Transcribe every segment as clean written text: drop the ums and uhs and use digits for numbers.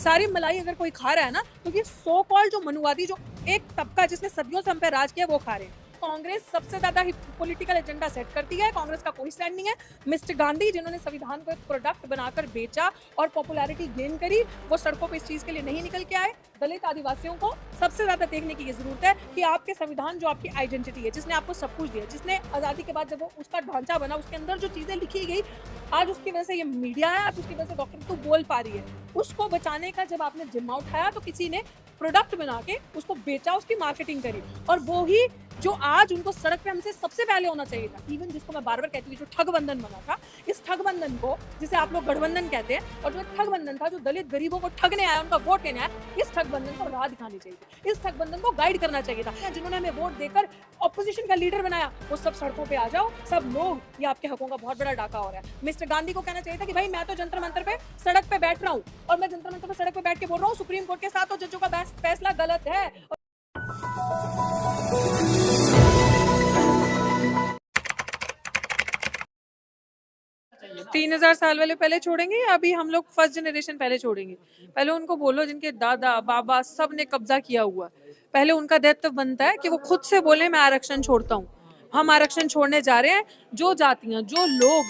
सारी मलाई अगर कोई खा रहा है ना, तो ये सो कॉल्ड जो मनुवादी जो एक तबका जिसने सदियों से हम पे राज किया वो खा रहे हैं। कांग्रेस सबसे ज्यादा पॉलिटिकल एजेंडा सेट करती है, कांग्रेस का कोई स्टैंड नहीं है। मिस्टर गांधी जिन्होंने संविधान को एक प्रोडक्ट बनाकर बेचा और पॉपुलैरिटी गेन करी, वो सड़कों पे इस चीज के लिए नहीं निकल के आए। दलित आदिवासियों को सबसे ज्यादा देखने की ये जरूरत है कि आपके संविधान जो आपकी आइडेंटिटी है, जिसने आपको सब कुछ दिया, जिसने आजादी के बाद जब वो उसका ढांचा बना, उसके अंदर जो चीजें लिखी गई, आज उसकी वजह से ये मीडिया है, आज उसकी वजह से डॉक्टर तू बोल पा रही है। उसको बचाने का जब आपने जिम्मा उठाया तो किसी ने प्रोडक्ट बना के उसको बेचा, उसकी मार्केटिंग करी, और वो ही जो आज उनको सड़क पे हमसे सबसे पहले होना चाहिए था। इवन जिसको मैं बार बार कहती हूँ, जो ठग बंधन बना था, इस ठग बंधन को, जिसे आप लोग गठबंधन कहते हैं, और जो ठग बंधन था जो दलित गरीबों को ठगने आया, उनका वोट लेने आया, इस ठग बंधन को राह दिखानी चाहिए थी, इस ठग बंधन को गाइड करना चाहिए था। जिन्होंने हमें वोट देकर ऑपोजिशन का लीडर बनाया, वो सब सड़कों पे आ जाओ, सब लोग, ये आपके हकों का बहुत बड़ा डाका हो रहा है। मिस्टर गांधी को कहना चाहिए था कि भाई मैं तो जंतर मंतर पे सड़क पे बैठ रहा हूँ, और मैं जंतर मंतर पे सड़क पे बैठ के बोल रहा हूँ सुप्रीम कोर्ट के 7 जजों का फैसला गलत है। 3000 साल वाले पहले छोड़ेंगे या अभी हम लोग फर्स्ट जनरेशन पहले छोड़ेंगे? पहले उनको बोलो जिनके दादा बाबा सब ने कब्जा किया हुआ, पहले उनका दायित्व बनता है कि वो खुद से बोले मैं आरक्षण छोड़ता हूँ। हम आरक्षण छोड़ने जा रहे हैं। जो जातियां, जो लोग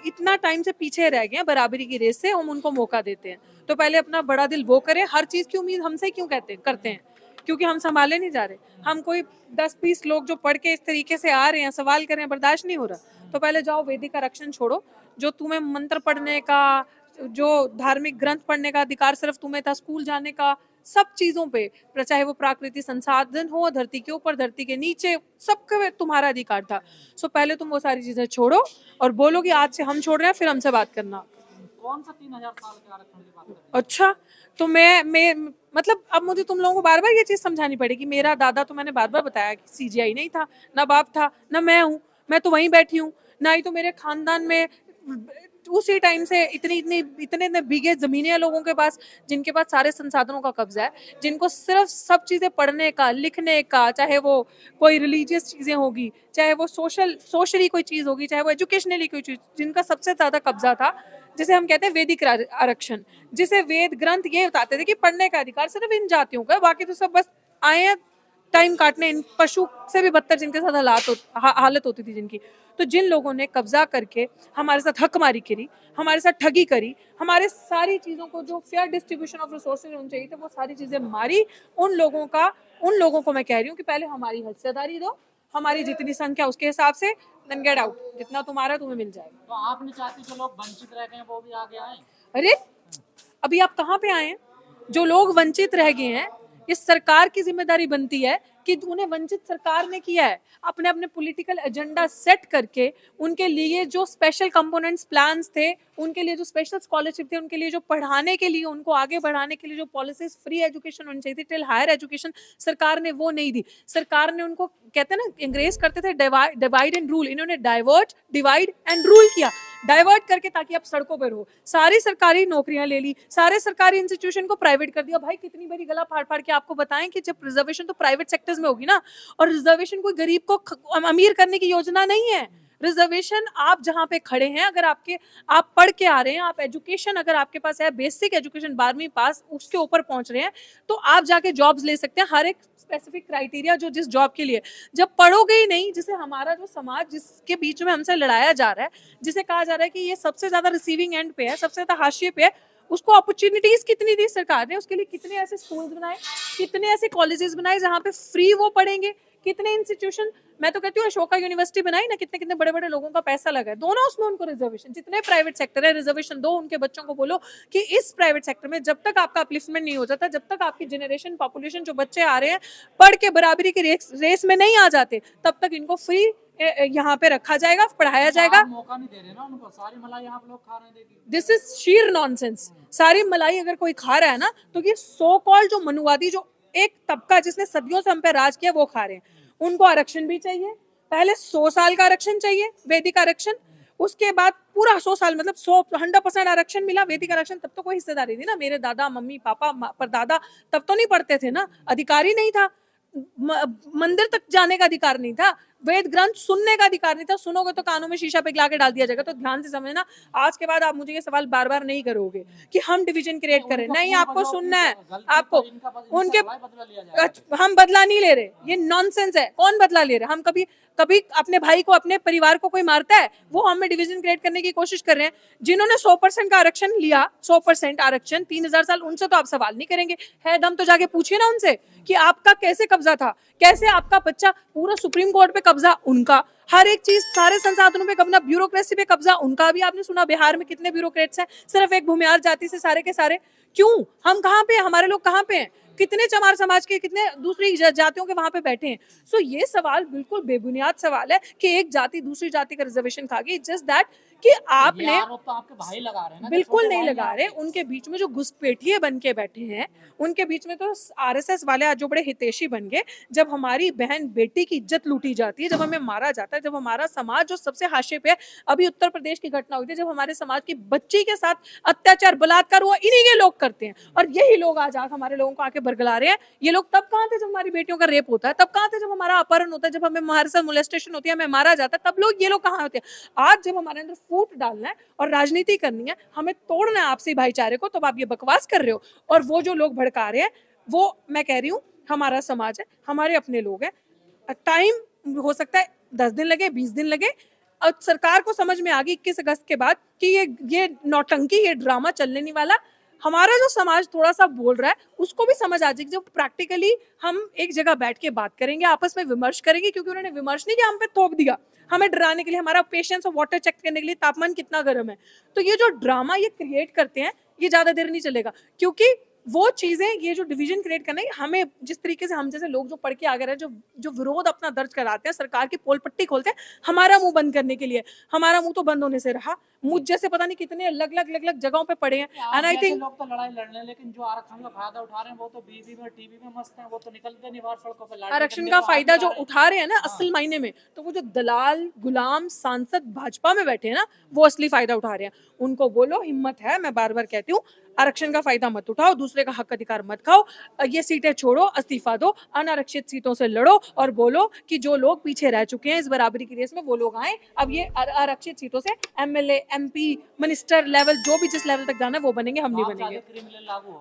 इतना टाइम से पीछे रह गए हैं बराबरी की रेस से, हम उनको मौका देते हैं। तो पहले अपना बड़ा दिल वो करें। हर चीज की उम्मीद हमसे क्यों करते हैं? क्योंकि हम संभाले नहीं जा रहे। हम कोई 10-20 लोग जो पढ़ के इस तरीके से आ रहे हैं, सवाल कर रहे हैं, बर्दाश्त नहीं हो रहा। तो पहले जाओ वैदिक आरक्षण छोड़ो। जो तुम्हें मंत्र पढ़ने का, जो धार्मिक ग्रंथ पढ़ने का अधिकार सिर्फ तुम्हें था, स्कूल जाने का, सब चीजों पे, चाहे वो प्राकृतिक संसाधन हो, धरती के ऊपर, धरती के नीचे, सबका तुम्हारा अधिकार था। सो पहले तुम वो सारी चीजें छोड़ो और बोलो कि आज से हम छोड़ रहे हैं, फिर हमसे बात करना। कौन सा 3000 साल के आरक्षण की बात कर रहे हैं? अच्छा, तो मैं मतलब अब मुझे तुम लोगों को बार बार ये चीज समझानी पड़ेगी। मेरा दादा तो मैंने बार बार बताया कि सीजीआई नहीं था, ना बाप था, ना मैं हूँ, मैं तो वहीं बैठी हूँ। ना ही तो मेरे खानदान में उसी टाइम से इतने बीघे जमीनें हैं लोगों के पास, जिनके पास सारे संसाधनों का कब्जा है, जिनको सिर्फ सब चीजें पढ़ने का, लिखने का, चाहे वो कोई रिलीजियस चीजें होगी, चाहे वो सोशली कोई चीज होगी, चाहे वो एजुकेशनली कोई चीज, जिनका सबसे ज्यादा कब्जा था, जिसे हम कहते हैं वैदिक आरक्षण, जिसे वेद ग्रंथ ये बताते थे कि पढ़ने का अधिकार सिर्फ इन जातियों का, बाकी तो सब बस आए हैं टाइम काटने। इन पशु से भी बदतर जिनके साथ हालत होती थी जिनकी। तो जिन लोगों ने कब्जा करके हमारे साथ हकमारी करी, हमारे साथ ठगी करी, हमारे सारी चीजों को, जो फेयर डिस्ट्रीब्यूशन ऑफ रिसोर्सेज होनी चाहिए थे, वो सारी चीजें मारी, उन लोगों को मैं कह रही हूँ कि पहले हमारी हिस्सेदारी दो, हमारी जितनी संख्या उसके हिसाब से, देन गेट आउट, जितना तुम्हारा तुम्हें मिल जाएगा। तो आप नहीं चाहती जो लोग वंचित रह गए हैं वो भी आगे आए? अरे अभी आप कहाँ पे आए हैं? जो लोग वंचित रह गए हैं, इस सरकार की जिम्मेदारी बनती है कि उन्हें वंचित सरकार ने किया है, अपने अपने पॉलिटिकल एजेंडा सेट करके, उनके लिए जो स्पेशल कंपोनेंट्स प्लान्स थे, उनके लिए जो स्पेशल स्कॉलरशिप थे, उनके लिए जो पढ़ाने के लिए, उनको आगे बढ़ाने के लिए जो पॉलिसीज, फ्री एजुकेशन होनी चाहिए थी टिल हायर एजुकेशन, सरकार ने वो नहीं दी। सरकार ने उनको, कहते हैं ना, अंग्रेज करते थे डिवाइड एंड रूल, इन्होंने डाइवर्ट, डिवाइड एंड रूल किया। डाइवर्ट करके ताकि आप सड़कों पर रहो, सारी सरकारी नौकरियां ले ली, सारे सरकारी इंस्टीट्यूशन को प्राइवेट कर दिया। भाई कितनी बड़ी गला फाड़ फाड़ के आपको बताएं कि जब रिजर्वेशन तो प्राइवेट सेक्टर्स में होगी ना, और रिजर्वेशन कोई गरीब को अमीर करने की योजना नहीं है। रिजर्वेशन आप जहां पे खड़े हैं, अगर आप पढ़ के आ रहे हैं, आप एजुकेशन अगर आपके पास है, बेसिक एजुकेशन 12वीं पास, उसके ऊपर पहुंच रहे हैं, तो आप जाके जॉब्स ले सकते हैं, हर एक स्पेसिफिक क्राइटेरिया जो जिस जॉब के लिए। जब पढ़ोगे ही नहीं, जिसे हमारा जो समाज, जिसके बीच में हमसे लड़ाया जा रहा है, जिसे कहा जा रहा है कि ये सबसे ज्यादा रिसीविंग एंड पे है, सबसे ज्यादा हाशिए पे है, उसको अपॉर्चुनिटीज कितनी दी सरकार ने? उसके लिए कितने ऐसे स्कूल्स बनाए, कितने ऐसे कॉलेजेस बनाए जहां पे फ्री वो पढ़ेंगे, कितने इंस्टीट्यूशन, मैं तो कहती हूँ अशोका यूनिवर्सिटी बनाई ना, कितने कितने बड़े बड़े लोगों का पैसा लगा है, दोनों उसमें उनको रिजर्वेशन। जितने प्राइवेट सेक्टर है, रिजर्वेशन दो उनके बच्चों को, बोलो कि इस प्राइवेट सेक्टर में जब तक आपका अपलिफ्टमेंट नहीं हो जाता, जब तक आपकी जनरेशन, पॉपुलेशन, जो बच्चे आ रहे हैं पढ़ के बराबरी की रेस में नहीं आ जाते, तब तक इनको फ्री यहाँ पे रखा जाएगा, पढ़ाया जाएगा। मौका नहीं दे रहे ना उनको, सारी मलाई आप लोग खा रहे हैं। This is sheer nonsense. सारी मलाई अगर कोई खा रहा है ना, तो ये सो कॉल्ड जो मनुवादी, जो एक तबका जिसने सदियों से हम पे राज किया, वो खा रहे हैं। उनको आरक्षण भी चाहिए, पहले 100 साल का आरक्षण चाहिए, वैदिक आरक्षण, उसके बाद पूरा 100 साल, मतलब 100% आरक्षण मिला। वैदिक आरक्षण तब तो कोई हिस्सेदारी थी ना, मेरे दादा, मम्मी, पापा, परदादा तब तो नहीं पढ़ते थे ना, अधिकार ही नहीं था, मंदिर तक जाने का अधिकार नहीं था, वेद ग्रंथ सुनने का अधिकार नहीं था, सुनोगे तो कानों में शीशा पिघला के डाल दिया जाएगा। तो ध्यान से समझना, आज के बाद आप मुझे ये सवाल बार बार नहीं करोगे कि हम डिवीजन क्रिएट करें, नहीं, आपको सुनना है, आपको उनके हम बदला नहीं ले रहे, ये नॉनसेंस है। कौन बदला ले रहे? हम कभी कभी अपने भाई को, अपने परिवार को कोई मारता है? वो हमें डिवीजन क्रिएट करने की कोशिश कर रहे हैं। जिन्होंने 100% का आरक्षण लिया, 100% आरक्षण 3000 साल, उनसे तो आप सवाल नहीं करेंगे। है दम तो जाके पूछिए ना उनसे कि आपका कैसे कब्जा था, कैसे आपका बच्चा, पूरा सुप्रीम कोर्ट पे कब्जा उनका, हर एक चीज, सारे संसाधनों पे कब्जा, ब्यूरोक्रेसी पे कब्जा उनका। अभी आपने सुना बिहार में कितने ब्यूरोक्रेट्स हैं, सिर्फ एक भूमिहार जाति से सारे के सारे। क्यों? हम कहाँ पे हैं? हमारे लोग कहाँ पे हैं? कितने चमार समाज के, कितने दूसरी जातियों के वहां पे बैठे हैं। सो ये सवाल बिल्कुल बेबुनियाद सवाल है कि एक जाति दूसरी जाति का रिजर्वेशन खा गई। जस्ट दैट कि आपने, तो आपके भाई लगा रहे हैं ना, बिल्कुल नहीं लगा रहे। उनके बीच में जो घुसपैठिए बन के बैठे हैं, उनके बीच में तो आरएसएस वाले आज जो बड़े हितैषी बन गए। जब हमारी बहन बेटी की इज्जत लूटी जाती है, जब हमें मारा जाता है, जब हमारा समाज जो सबसे हाशिए पे है, अभी उत्तर प्रदेश की घटना हुई थी, जब हमारे समाज की बच्ची के साथ अत्याचार, बलात्कार हुआ, इन्हीं के लोग करते हैं। और यही लोग आज हमारे लोगों को आके बरगला रहे हैं। ये लोग तब कहाँ थे जब हमारी बेटियों का रेप होता है? तब कहाँ थे जब हमारा अपहरण होता है, जब हमें हमारे साथ मोलेस्टेशन होती है, हमें मारा जाता है? तब लोग, ये लोग कहाँ होते हैं? आज जब हमारे अंदर फूट डालना है और राजनीति करनी है, हमें तोड़ना है आपसी भाईचारे को, तो आप ये बकवास कर रहे हो। और वो जो लोग भड़का रहे हैं, वो मैं कह रही हूँ, हमारा समाज है, हमारे अपने लोग हैं। टाइम हो सकता है 10 दिन लगे, 20 दिन लगे। और सरकार को समझ में आ गई 21 अगस्त के बाद कि ये नौटंकी, ये ड्रामा चलने नहीं वाला। हमारा जो समाज थोड़ा सा बोल रहा है, उसको भी समझ आ जाएगी जब प्रैक्टिकली हम एक जगह बैठ के बात करेंगे, आपस में विमर्श करेंगे। क्योंकि उन्होंने विमर्श नहीं किया, हम पे थोप दिया, हमें डराने के लिए, हमारा पेशेंस और वाटर चेक करने के लिए, तापमान कितना गर्म है। तो ये जो ड्रामा ये क्रिएट करते हैं, ये ज्यादा देर नहीं चलेगा। क्योंकि वो चीजें, ये जो डिवीजन क्रिएट करना है, हमें जिस तरीके से हम जैसे लोग जो पढ़ के आ गए हैं, जो विरोध अपना दर्ज कराते हैं, सरकार की पोल पट्टी खोलते हैं हमारा मुंह बंद करने के लिए। हमारा मुंह तो बंद होने से रहा। मुझ जैसे पता नहीं कितने अलग अलग जगहों पे पड़े हैं। एंड आई थिंक लोग तो लड़ाई लड़ रहे हैं, लेकिन जो आरक्षण का फायदा उठा रहे हैं वो तो बीवी में, टीवी में मस्त हैं, वो तो निकलते नहीं बाहर सड़कों पे। आरक्षण का फायदा जो उठा रहे हैं ना असल मायने में, तो वो जो दलाल, गुलाम, सांसद भाजपा में बैठे हैं ना, वो असली फायदा उठा रहे हैं। उनको बोलो, हिम्मत है, मैं बार बार कहती हूँ, आरक्षण का फायदा मत उठाओ, दूसरे का हक अधिकार मत खाओ, ये सीटें छोड़ो, इस्तीफा दो, अनारक्षित सीटों से लड़ो और बोलो कि जो लोग पीछे रह चुके हैं इस बराबरी की रेस में, वो लोग आए। अब ये आरक्षित सीटों से एमएलए, एमपी, मिनिस्टर लेवल, जो भी जिस लेवल तक जाना है वो बनेंगे, हम नहीं बनेंगे।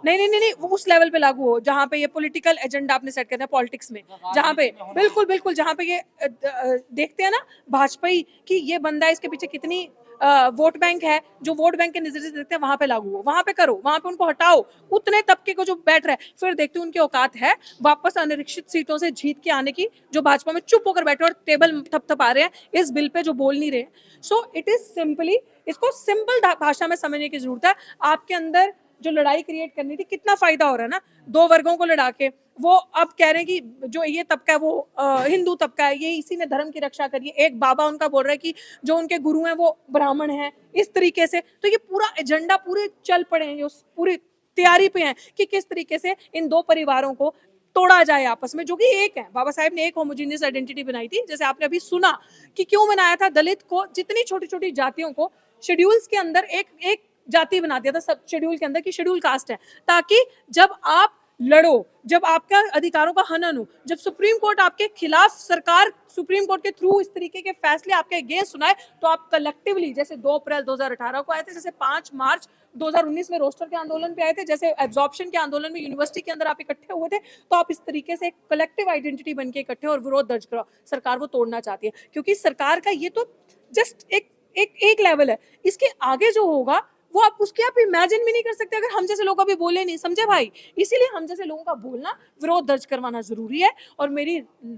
नहीं नहीं नहीं, वो उस लेवल पे लागू हो जहाँ पे ये पॉलिटिकल एजेंडा आपने सेट करना है, पॉलिटिक्स में, जहाँ पे बिल्कुल बिल्कुल, जहाँ पे ये देखते हैं ना भाजपा कि ये बंदा है, इसके पीछे कितनी वोट बैंक है, जो वोट बैंक के नजर से देखते हैं, वहां पे लागू हो, वहां पे करो, वहां पे उनको हटाओ, उतने तबके को जो बैठ रहा है। फिर देखते हैं उनकी औकात है वापस अनारक्षित सीटों से जीत के आने की, जो भाजपा में चुप होकर बैठे और टेबल थपथपा रहे हैं इस बिल पे, जो बोल नहीं रहे। सो इट इज सिंपली, इसको सिंपल भाषा में समझने की जरूरत है। आपके अंदर जो लड़ाई क्रिएट करनी थी, कितना फायदा हो रहा है ना, दो वर्गों को लड़ा के। वो अब कह रहे हैं कि जो ये तबका है वो हिंदू तबका है, ये इसी ने धर्म की रक्षा करी है। एक बाबा उनका बोल रहा है कि जो उनके गुरु हैं वो ब्राह्मण हैं, इस तरीके से। तो ये पूरा एजेंडा पूरे चल पड़े हैं, पूरी तैयारी पे हैं कि किस तरीके से इन दो परिवारों को तोड़ा जाए आपस में, जो कि एक है। बाबा साहेब ने एक होमोजीनियस आइडेंटिटी बनाई थी, जैसे आपने अभी सुना कि क्यों बनाया था। दलित को, जितनी छोटी छोटी जातियों को शेड्यूल्स के अंदर एक जाति बना दिया था, सब शेड्यूल के अंदर की शेड्यूल कास्ट है, ताकि जब आप लड़ो, जब आपका अधिकारों का हनन हो, जब सुप्रीम कोर्ट आपके खिलाफ, सरकार सुप्रीम कोर्ट के थ्रू इस तरीके के फैसले आपके अगेंस्ट सुनाए, तो आप कलेक्टिवली, जैसे 2 अप्रैल 2018 को आए थे, जैसे 5 मार्च 2019 में रोस्टर के आंदोलन पे आए थे, जैसे एब्जॉर्प्शन के आंदोलन में यूनिवर्सिटी के अंदर आप इकट्ठे हुए थे, तो आप इस तरीके से एक कलेक्टिव आइडेंटिटी बन के इकट्ठे और विरोध दर्ज करो। सरकार वो तोड़ना चाहती है, क्योंकि सरकार का ये तो जस्ट एक लेवल है। इसके आगे जो होगा वो आप उसकी आप इमेजिन भी नहीं कर सकते, अगर हम जैसे लोग अभी बोले नहीं, समझे भाई। इसीलिए हम जैसे लोगों का बोलना, विरोध दर्ज करवाना जरूरी है। और मेरी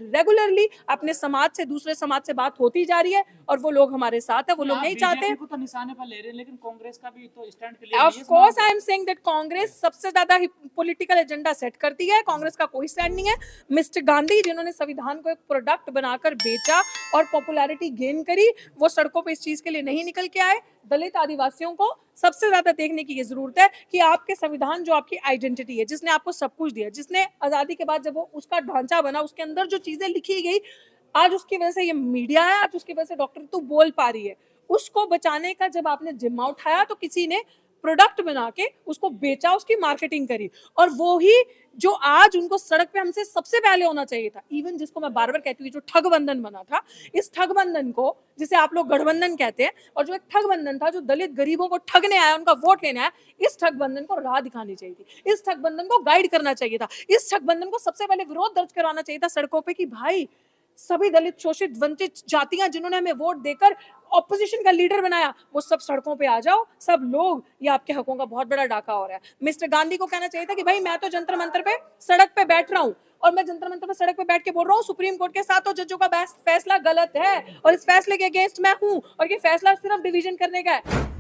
रेगुलरली अपने समाज से, दूसरे समाज से बात होती जा रही है, और वो लोग हमारे साथ है, वो लोग नहीं चाहते को तो निशाने पर ले रहे हैं, लेकिन कांग्रेस का भी तो स्टैंड क्लियर है। Of course I am saying that Congress सबसे ज्यादा पॉलिटिकल एजेंडा सेट करती है, कांग्रेस का कोई स्टैंड नहीं है। मिस्टर गांधी, जिन्होंने संविधान को एक प्रोडक्ट बनाकर बेचा और पॉपुलैरिटी गेन करी, वो सड़कों पे इस चीज के लिए नहीं निकल के आए। दलित आदिवासियों को सबसे ज्यादा देखने की ये जरूरत है कि आपके संविधान, जो आपकी आइडेंटिटी है, जिसने आपको सब कुछ दिया, जिसने आजादी के बाद जब वो उसका ढांचा बना, उसके अंदर जो चीजें लिखी गई, आज उसकी वजह से ये मीडिया है, आज उसकी वजह से डॉक्टर तू बोल पा रही है, उसको बचाने का जब आपने जिम्मा उठाया, तो किसी ने प्रोडक्ट बना के उसको बेचा, उसकी मार्केटिंग करी। और वो ही जो आज उनको सड़क पे हमसे सबसे पहले होना चाहिए था, इवन जिसको मैं बार बार कहती हूँ, जो ठग बंधन बना था, इस ठग बंधन को, जिसे आप लोग गठबंधन कहते हैं, और जो एक ठग बंधन था जो दलित गरीबों को ठगने आया, उनका वोट लेने आया, इस ठग बंधन को राह दिखानी चाहिए थी, इस ठग बंधन को गाइड करना चाहिए था, इस ठग बंधन को सबसे पहले विरोध दर्ज करवाना चाहिए था सड़कों पे कि भाई सभी दलित, शोषित, वंचित जातियां जिन्होंने हमें वोट देकर ऑपोजिशन का लीडर बनाया, वो सब सड़कों पे आ जाओ, सब लोग, ये आपके हकों का बहुत बड़ा डाका हो रहा है। मिस्टर गांधी को कहना चाहिए था कि भाई मैं तो जंतर मंतर पे सड़क पे बैठ रहा हूं, और मैं जंतर मंतर पे सड़क पे बैठ के बोल रहा हूँ सुप्रीम कोर्ट के 7 जजों का फैसला गलत है और इस फैसले के अगेंस्ट मैं हूं, और ये फैसला सिर्फ डिवीजन करने का है।